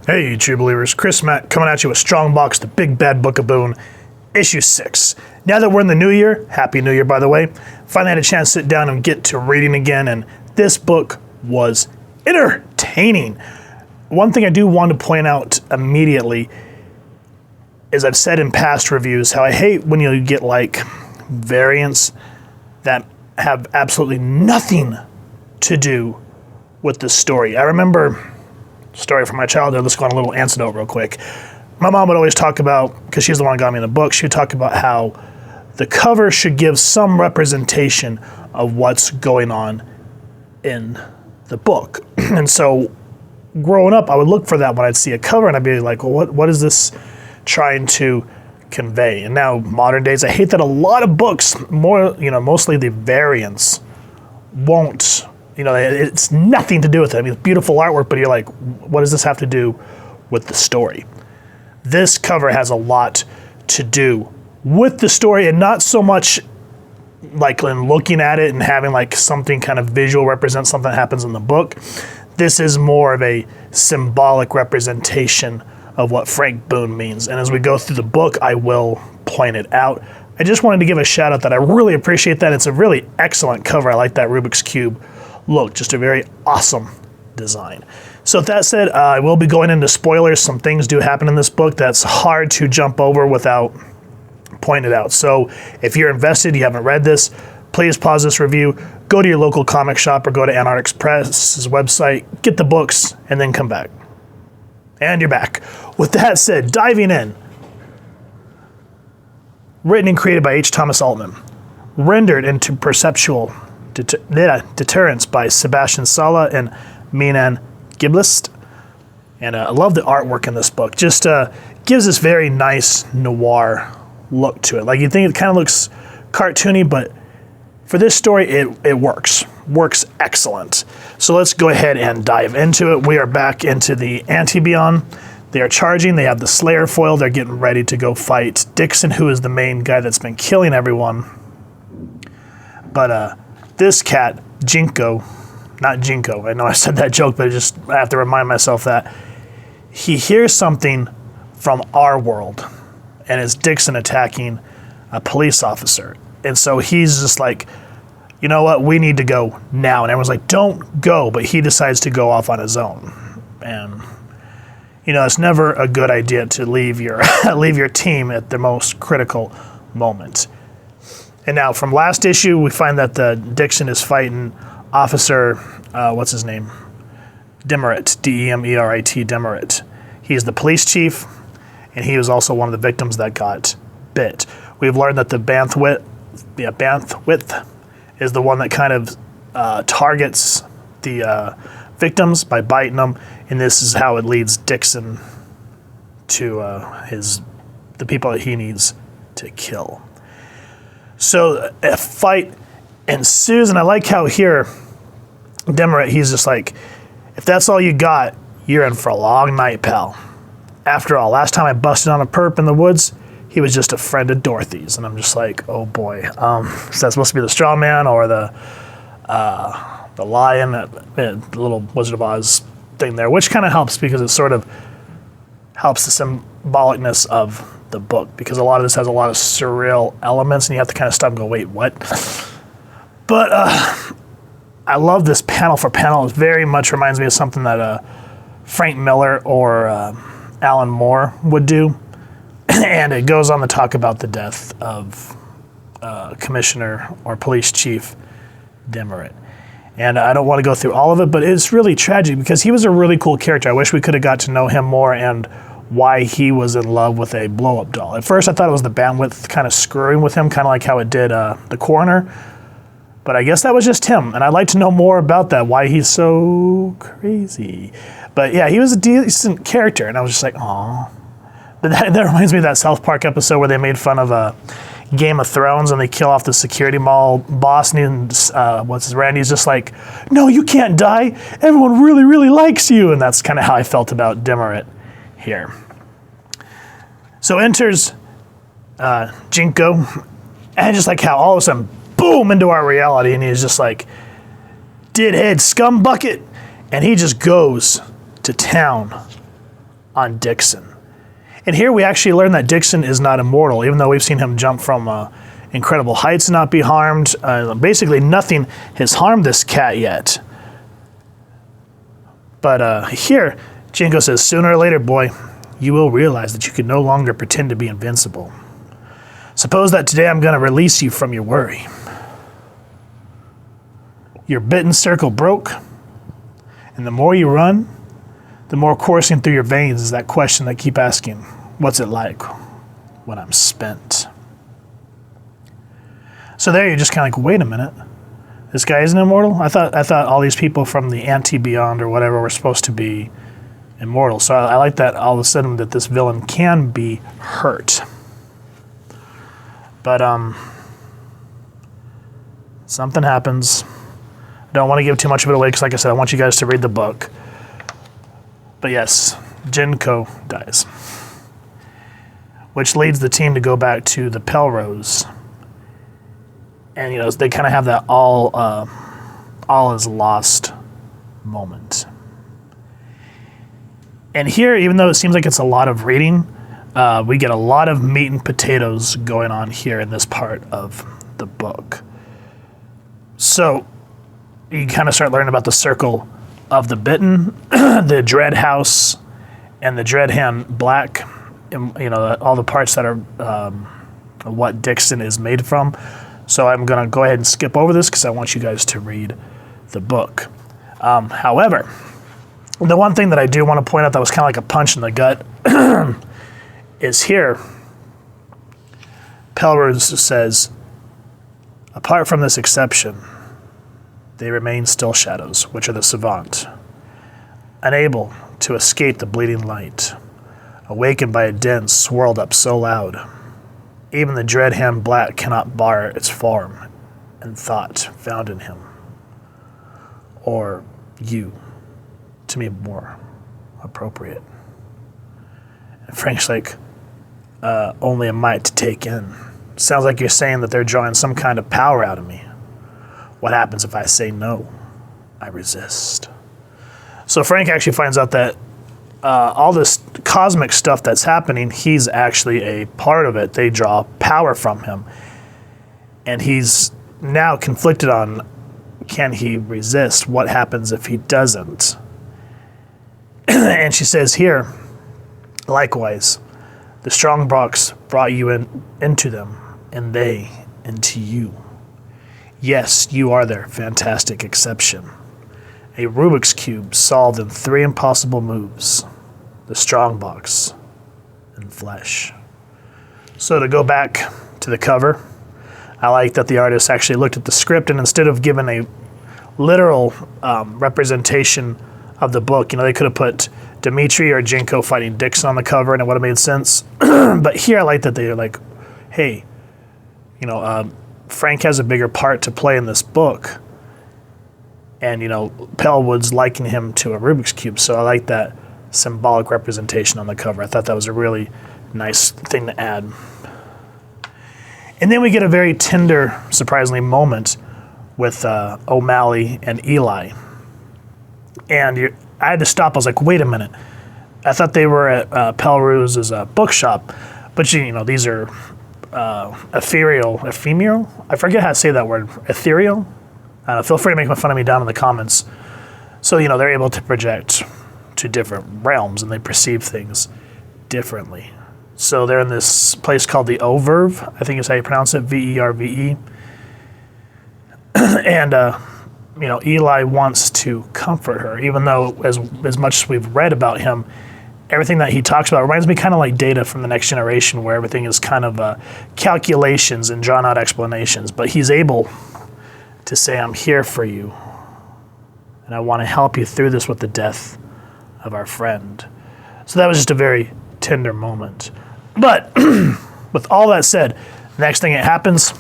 Hey, true believers, Chris Matt coming at you with Strongbox, the Big Bad Book of Boon, issue 6. Now that we're in the new year, Happy New Year, by the way, finally had a chance to sit down and get to reading again, and this book was entertaining. One thing I do want to point out immediately is I've said in past reviews how I hate when you get like variants that have absolutely nothing to do with the story. I remember story from my childhood. Let's go on a little anecdote real quick. My mom would always talk about, because she's the one who got me in the book, she would talk about how the cover should give some representation of what's going on in the book. And so growing up, I would look for that when I'd see a cover and I'd be like, well, what is this trying to convey? And now modern days, I hate that a lot of books, mostly the variants, won't. It's nothing to do with it. I mean, it's beautiful artwork, but you're like, what does this have to do with the story? This cover has a lot to do with the story, and not so much like in looking at it and having like something kind of visual represent something that happens in the book. This is more of a symbolic representation of what Frank Boon means. And as we go through the book, I will point it out. I just wanted to give a shout out that I really appreciate that. It's a really excellent cover. I like that Rubik's Cube look, just a very awesome design. So with that said, I will be going into spoilers. Some things do happen in this book that's hard to jump over without pointing it out. So if you're invested, you haven't read this, please pause this review, go to your local comic shop or go to Antarctic Press's website, get the books, and then come back. And you're back. With that said, diving in. Written and created by H. Thomas Altman. Rendered into perceptual deterrence by Sebastian Sala and Minan Giblist. And I love the artwork in this book. Just gives this very nice noir look to it. Like, you think it kind of looks cartoony, but for this story, it works. Works excellent. So let's go ahead and dive into it. We are back into the Comctopianm. They are charging. They have the Slayer foil. They're getting ready to go fight Dixon, who is the main guy that's been killing everyone. But this cat, Jinko, not Jinko, I know I said that joke, but I have to remind myself that he hears something from our world, and it's Dixon attacking a police officer. And so he's just like, you know what, we need to go now. And everyone's like, don't go, but he decides to go off on his own. And it's never a good idea to leave your leave your team at the most critical moment. And now from last issue, we find that the Dixon is fighting Officer, what's his name? Demerit, D-E-M-E-R-I-T, Demerit. He's the police chief, and he was also one of the victims that got bit. We've learned that the Banthwit is the one that kind of targets the victims by biting them, and this is how it leads Dixon to the people that he needs to kill. So a fight ensues, and I like how here, Demerit, he's just like, if that's all you got, you're in for a long night, pal. After all, last time I busted on a perp in the woods, he was just a friend of Dorothy's. And I'm just like, oh boy. Is that supposed to be the straw man or the lion, the little Wizard of Oz thing there, which kind of helps because it sort of helps the symbolicness of the book, because a lot of this has a lot of surreal elements and you have to kind of stop and go, wait, what? But I love this panel for panel. It very much reminds me of something that Frank Miller or Alan Moore would do. And it goes on to talk about the death of Commissioner or Police Chief Demerit. And I don't want to go through all of it, but it's really tragic because he was a really cool character. I wish we could have got to know him more and why he was in love with a blow-up doll. At first, I thought it was the bandwidth kind of screwing with him, kind of like how it did the coroner. But I guess that was just him, and I'd like to know more about that, why he's so crazy. But yeah, he was a decent character, and I was just like, aw. But that reminds me of that South Park episode where they made fun of Game of Thrones and they kill off the security mall boss, and Randy's just like, no, you can't die. Everyone really, really likes you. And that's kind of how I felt about Demerit here. So enters Jinko, and just like how all of a sudden, boom, into our reality, and he's just like, dithead scumbucket, and he just goes to town on Dixon. And here we actually learn that Dixon is not immortal, even though we've seen him jump from incredible heights and not be harmed. Basically, nothing has harmed this cat yet. But here, Jinko says, sooner or later, boy, you will realize that you can no longer pretend to be invincible. Suppose that today I'm going to release you from your worry. Your bitten circle broke, and the more you run, the more coursing through your veins is that question that keep asking, what's it like when I'm spent? So there you're just kind of like, wait a minute. This guy isn't immortal? I thought all these people from the anti-beyond or whatever were supposed to be immortal. So I like that all of a sudden that this villain can be hurt. But something happens. I don't want to give too much of it away because, like I said, I want you guys to read the book. But yes, Jinko dies, which leads the team to go back to the Pelrose. And, they kind of have that all is lost moment. And here, even though it seems like it's a lot of reading, we get a lot of meat and potatoes going on here in this part of the book. So you kind of start learning about the circle of the bitten, the dread house, and the dread hand black, and, all the parts that are what Dixon is made from. So I'm going to go ahead and skip over this because I want you guys to read the book. However, the one thing that I do want to point out that was kind of like a punch in the gut is here. Pelrose says, apart from this exception, they remain still shadows, which are the savant, unable to escape the bleeding light, awakened by a din swirled up so loud. Even the dread hand black cannot bar its form and thought found in him. Or you, to me more appropriate. And Frank's like, only a mite to take in. Sounds like you're saying that they're drawing some kind of power out of me. What happens if I say no? I resist. So Frank actually finds out that all this cosmic stuff that's happening, he's actually a part of it. They draw power from him. And he's now conflicted on, can he resist? What happens if he doesn't? And she says here, likewise, the strong box brought you into them, and they into you. Yes, you are their fantastic exception. A Rubik's Cube solved in 3 impossible moves. The strong box and flesh. So to go back to the cover, I like that the artist actually looked at the script and instead of giving a literal representation of the book, they could have put Dimitri or Jinko fighting Dixon on the cover and it would have made sense. But here I like that they're like, hey, Frank has a bigger part to play in this book. And, Pelwood's liking him to a Rubik's Cube. So I like that symbolic representation on the cover. I thought that was a really nice thing to add. And then we get a very tender, surprisingly, moment with O'Malley and Eli. And I had to stop. I was like, wait a minute. I thought they were at Pelrose's bookshop. But, these are ephemeral? I forget how to say that word. Ethereal? Feel free to make fun of me down in the comments. So, they're able to project to different realms and they perceive things differently. So they're in this place called the Overve, I think is how you pronounce it, Verve. And, Eli wants to comfort her, even though as much as we've read about him, everything that he talks about reminds me kind of like Data from the Next Generation, where everything is kind of calculations and drawn out explanations. But he's able to say, I'm here for you, and I want to help you through this with the death of our friend. So that was just a very tender moment. But with all that said, next thing that happens,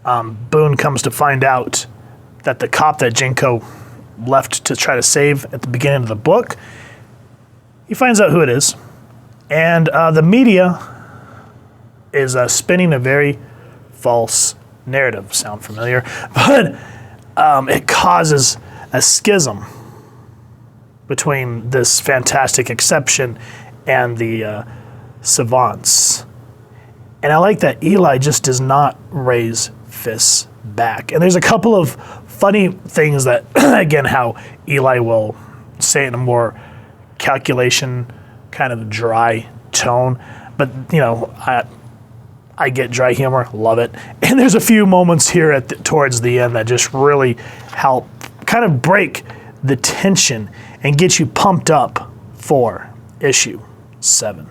Boon comes to find out that the cop that Jinko left to try to save at the beginning of the book, he finds out who it is. And the media is spinning a very false narrative. Sound familiar? But it causes a schism between this fantastic exception and the savants. And I like that Eli just does not raise fists back. And there's a couple of funny things that, again, how Eli will say it in a more calculation, kind of dry tone. But, you know, I get dry humor, love it. And there's a few moments here towards the end that just really help kind of break the tension and get you pumped up for issue 7.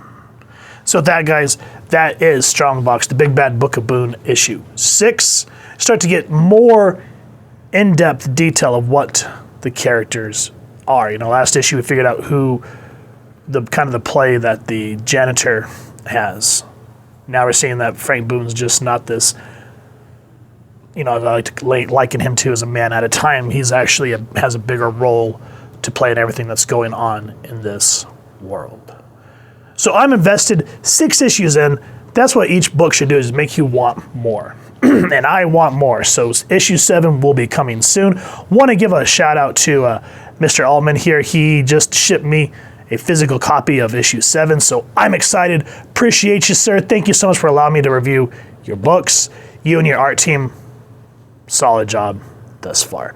So with that, guys, that is Strongbox, the Big Bad Book of Boon, issue 6. Start to get more in-depth detail of what the characters are. You know, last issue we figured out who the kind of the play that the janitor has. Now we're seeing that Frank Boone's just not this, you know, I like to liken him to as a man at a time. He's actually has a bigger role to play in everything that's going on in this world. So I'm invested 6 issues in. That's what each book should do, is make you want more. And I want more. So issue 7 will be coming soon. Want to give a shout out to Mr. Altman here. He just shipped me a physical copy of issue 7. So I'm excited. Appreciate you, sir. Thank you so much for allowing me to review your books. You and your art team, solid job thus far.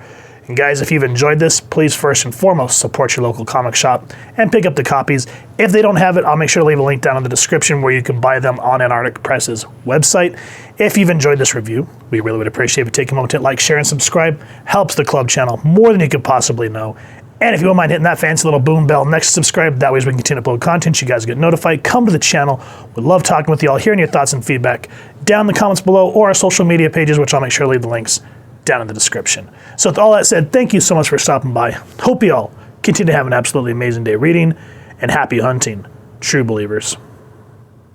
And guys, if you've enjoyed this, please first and foremost support your local comic shop and pick up the copies. If they don't have it, I'll make sure to leave a link down in the description where you can buy them on Antarctic Press's website. If you've enjoyed this review, we really would appreciate if you take a moment to like, share, and subscribe. Helps the club channel more than you could possibly know. And if you don't mind hitting that fancy little boom bell next to subscribe, that way as we can continue to upload content, you guys get notified. Come to the channel. We love talking with you all, hearing your thoughts and feedback down in the comments below or our social media pages, which I'll make sure to leave the links down in the description. So with all that said, thank you so much for stopping by. Hope you all continue to have an absolutely amazing day reading, and happy hunting, true believers.